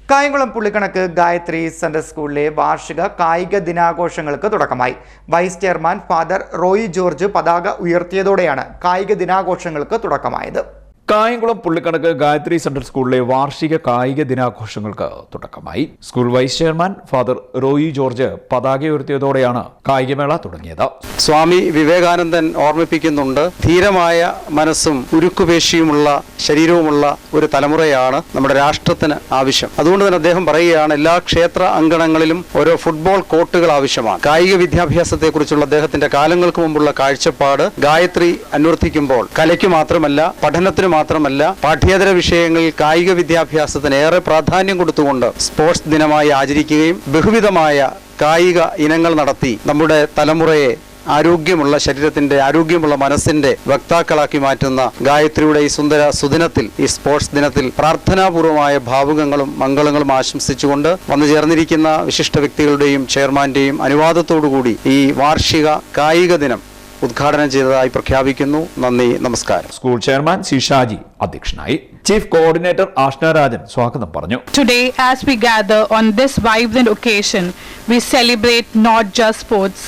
കായംകുളം പുള്ളിക്കണക്ക് Gayathri central സ്കൂളിലെ വാർഷിക കായിക ദിനാഘോഷങ്ങൾക്ക് തുടക്കമായി. Vice chairman father Roy George പതാക ഉയർത്തിയതോടെയാണ് കായിക ദിനാഘോഷങ്ങൾക്ക് തുടക്കമായത്. കായംകുളം പുള്ളിക്കണക്ക് ഗായത്രി സെൻട്രൽ സ്കൂളിലെ വാർഷിക കായിക ദിനാഘോഷങ്ങൾക്ക് തുടക്കമായി. School vice chairman father Roy George പതാക ഉയർത്തിയതോടെയാണ് കായികമേള തുടങ്ങിയത്. സ്വാമി വിവേകാനന്ദൻ ഓർമ്മിപ്പിക്കുന്നുണ്ട്, ധീരമായ മനസ്സും ഉരുക്കുപേശിയുമുള്ള ശരീരവുമുള്ള ഒരു തലമുറയാണ് നമ്മുടെ രാഷ്ട്രത്തിന് ആവശ്യം. അതുകൊണ്ട് തന്നെ അദ്ദേഹം പറയുകയാണ്, എല്ലാ ക്ഷേത്ര അങ്കണങ്ങളിലും ഓരോ ഫുട്ബോൾ കോർട്ടുകൾ ആവശ്യമാണ്. കായിക വിദ്യാഭ്യാസത്തെക്കുറിച്ചുള്ള അദ്ദേഹത്തിന്റെ കാലങ്ങൾക്ക് മുമ്പുള്ള കാഴ്ചപ്പാട് ഗായത്രി അന്വർത്തിക്കുമ്പോൾ കലയ്ക്ക് മാത്രമല്ല, പഠനത്തിന് മാത്രമല്ല, പാഠ്യേതര വിഷയങ്ങളിൽ കായിക വിദ്യാഭ്യാസത്തിന് ഏറെ പ്രാധാന്യം കൊടുത്തുകൊണ്ട് സ്പോർട്സ് ദിനമായി ആചരിക്കുകയും ബഹുവിധമായ കായിക ഇനങ്ങൾ നടത്തി നമ്മുടെ തലമുറയെ ആരോഗ്യമുള്ള ശരീരത്തിന്റെ, ആരോഗ്യമുള്ള മനസ്സിന്റെ വക്താക്കളാക്കി മാറ്റുന്ന ഗായത്രിയുടെ ഈ സുന്ദര സുദിനത്തിൽ, ഈ സ്പോർട്സ് ദിനത്തിൽ പ്രാർത്ഥനാപൂർവമായ ഭാവുകങ്ങളും മംഗളങ്ങളും ആശംസിച്ചുകൊണ്ട് വന്നു ചേർന്നിരിക്കുന്ന വിശിഷ്ട വ്യക്തികളുടെയും ചെയർമാന്റെയും അനുവാദത്തോടുകൂടി ഈ വാർഷിക കായിക ദിനം ഉദ്ഘാടനം ചെയ്തതായി പ്രഖ്യാപിക്കുന്നു. നന്ദി, നമസ്കാരം. സ്കൂൾ ചെയർമാൻ സി ഷാജി അധ്യക്ഷനായി. ചീഫ് കോർഡിനേറ്റർ ആഷ്ന രാജൻ സ്വാഗതം പറഞ്ഞു. Today, as we gather on this vibrant occasion, we celebrate not just sports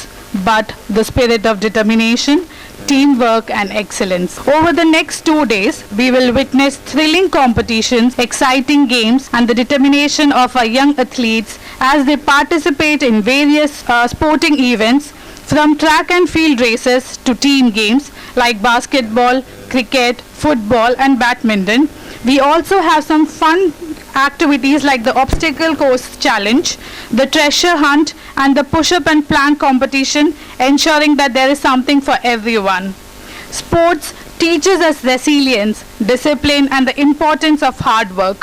but the spirit of determination, teamwork and excellence. Over the next 2 days, we will witness thrilling competitions, exciting games and the determination of our young athletes as they participate in various sporting events, from track and field races to team games like basketball, cricket, football and badminton. We also have some fun activities like the obstacle course challenge, the treasure hunt and the push-up and plank competition, ensuring that there is something for everyone. Sports teaches us resilience, discipline and the importance of hard work.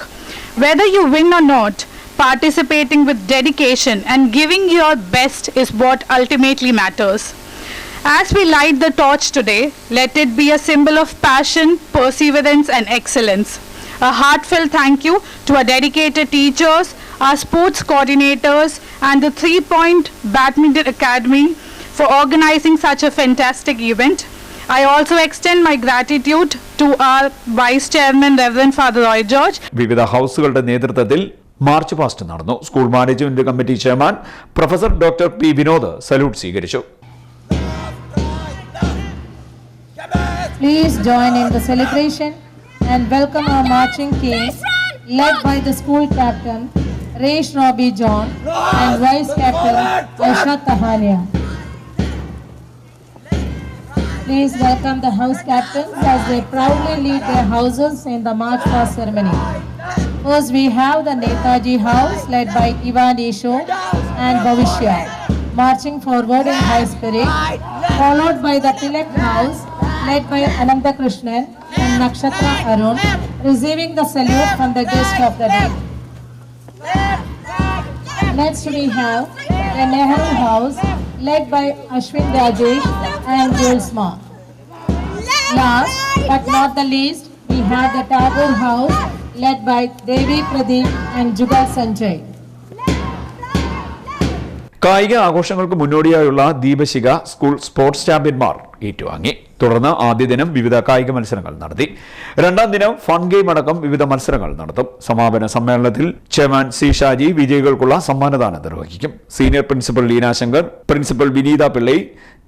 Whether you win or not, participating with dedication and giving your best is what ultimately matters. As we light the torch today, let it be a symbol of passion, perseverance and excellence. A heartfelt thank you to our dedicated teachers, our sports coordinators and the 3 Point Badminton Academy for organizing such a fantastic event. I also extend my gratitude to our Vice Chairman Reverend Father Roy George. വിവിധ ഹൗസുകളുടെ നേതൃത്വത്തിൽ March past നടന്നു. School management committee chairman professor doctor P Vinod salute സ്വീകരിച്ചു. Please join in the celebration and welcome our marching team led by the school captain Resh Robbie John and vice captain Aisha Tahania. Please welcome the house captains as they proudly lead their houses in the march past ceremony. First we have the Netaji house led by Ivan Isho and Bhavishya marching forward in high spirit, followed by the Tilak house led by Ananda Krishnan and Nakshatra Arun receiving the salute from the guest of the day. Next we have the Nehru house led by Ashwin Rajesh and Julsma. Last but not the least, we have the Tagore house led by Devi Pradeep and Jugal Sanjay. കായിക ആഘോഷങ്ങൾക്ക് മുന്നോടിയായുള്ള ദീപശിഖ school sports ചാമ്പ്യന്മാർ ഏറ്റുവാങ്ങി. തുടർന്ന് ആദ്യ ദിനം വിവിധ കായിക മത്സരങ്ങൾ നടത്തി. രണ്ടാം ദിനം ഫൺ ഗെയിം അടക്കം വിവിധ മത്സരങ്ങൾ നടത്തും. സമാപന സമ്മേളനത്തിൽ ചെയർമാൻ സി ഷാജി വിജയികൾക്കുള്ള സമ്മാനദാനം നിർവഹിക്കും. Senior principal Leena Shankar, principal Vineetha Pillai,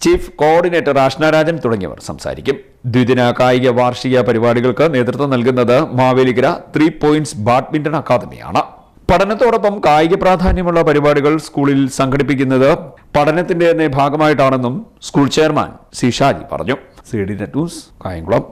chief coordinator Ashna Rajan തുടങ്ങിയവർ സംസാരിക്കും. ദ്വിദിന കായിക വാർഷിക പരിപാടികൾക്ക് നേതൃത്വം നൽകുന്നത് മാവേലിക്കര 3 പോയിന്റ്സ് ബാഡ്മിന്റൺ അക്കാദമിയാണ്. പഠനത്തോടൊപ്പം കായിക പ്രാധാന്യമുള്ള പരിപാടികൾ സ്കൂളിൽ സംഘടിപ്പിക്കുന്നത് പഠനത്തിന്റെ ഭാഗമായിട്ടാണെന്നും സ്കൂൾ ചെയർമാൻ സി ഷാജി പറഞ്ഞു. CDNet news, Kayamkulam.